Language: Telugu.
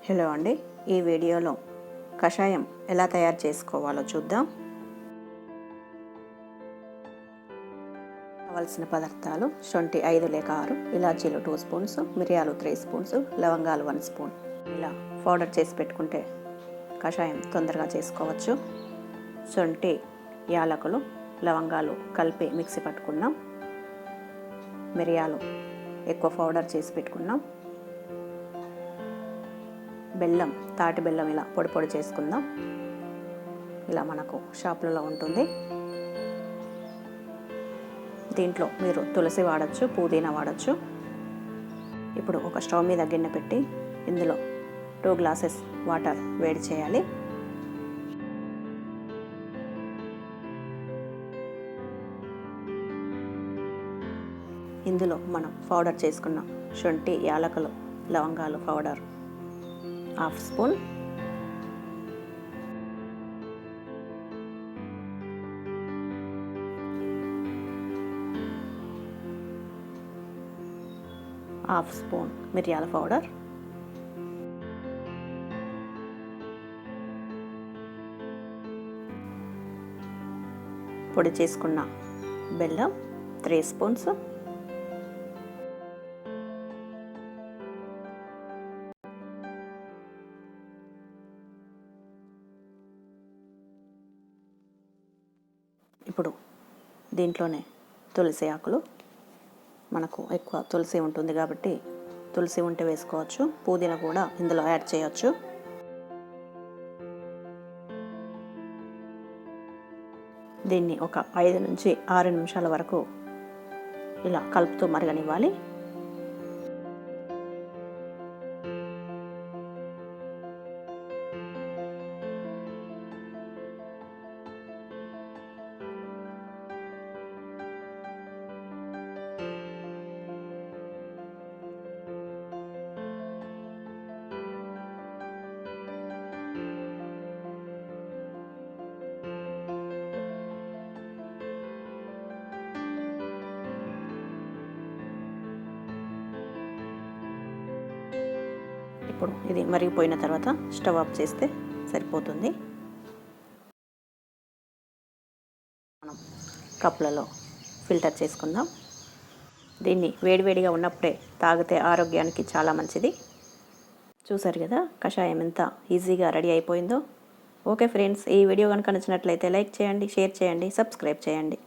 హలో అండి, ఈ వీడియోలో కషాయం ఎలా తయారు చేసుకోవాలో చూద్దాం. కావలసిన పదార్థాలు: శొంఠి 5 లేక 6, ఇలాచీలు 2 స్పూన్స్, మిరియాలు 3 స్పూన్స్, లవంగాలు 1 స్పూన్. ఇలా పౌడర్ చేసి పెట్టుకుంటే కషాయం తొందరగా చేసుకోవచ్చు. శొంఠి, యాలకులు, లవంగాలు కలిపి మిక్సీ పట్టుకున్నాం. మిరియాలు ఎక్కువ పౌడర్ చేసి పెట్టుకున్నాం. బెల్లం, తాటి బెల్లం ఇలా పొడి పొడి చేసుకుందాం. ఇలా మనకు షాపులలో ఉంటుంది. దీంట్లో మీరు తులసి వాడచ్చు, పుదీనా వాడచ్చు. ఇప్పుడు ఒక స్టవ్ మీద గిన్నె పెట్టి ఇందులో 2 గ్లాసెస్ వాటర్ వేడి చేయాలి. ఇందులో మనం పౌడర్ చేసుకున్న శొంఠి, యాలకులు, లవంగాలు పౌడర్ 1/2 స్పూన్, మిరియాల పౌడర్, పొడి చేసుకున్న బెల్లం 3 స్పూన్స్, ఇప్పుడు దీంట్లోనే తులసి ఆకులు, మనకు ఎక్కువ తులసి ఉంటుంది కాబట్టి తులసి ఉంటే వేసుకోవచ్చు, పుదీనా కూడా ఇందులో యాడ్ చేయొచ్చు. దీన్ని ఒక 5 నుంచి 6 నిమిషాల వరకు ఇలా కలుపుతూ మరగనివ్వాలి. ఇప్పుడు ఇది మరిగిపోయిన తర్వాత స్టవ్ ఆఫ్ చేస్తే సరిపోతుంది. మనం కప్పులలో ఫిల్టర్ చేసుకుందాం. దీన్ని వేడివేడిగా ఉన్నప్పుడే తాగితే ఆరోగ్యానికి చాలా మంచిది. చూసారు కదా కషాయం ఎంత ఈజీగా రెడీ అయిపోయిందో. ఓకే ఫ్రెండ్స్, ఈ వీడియో కనుక నచ్చినట్లయితే లైక్ చేయండి, షేర్ చేయండి, సబ్స్క్రైబ్ చేయండి.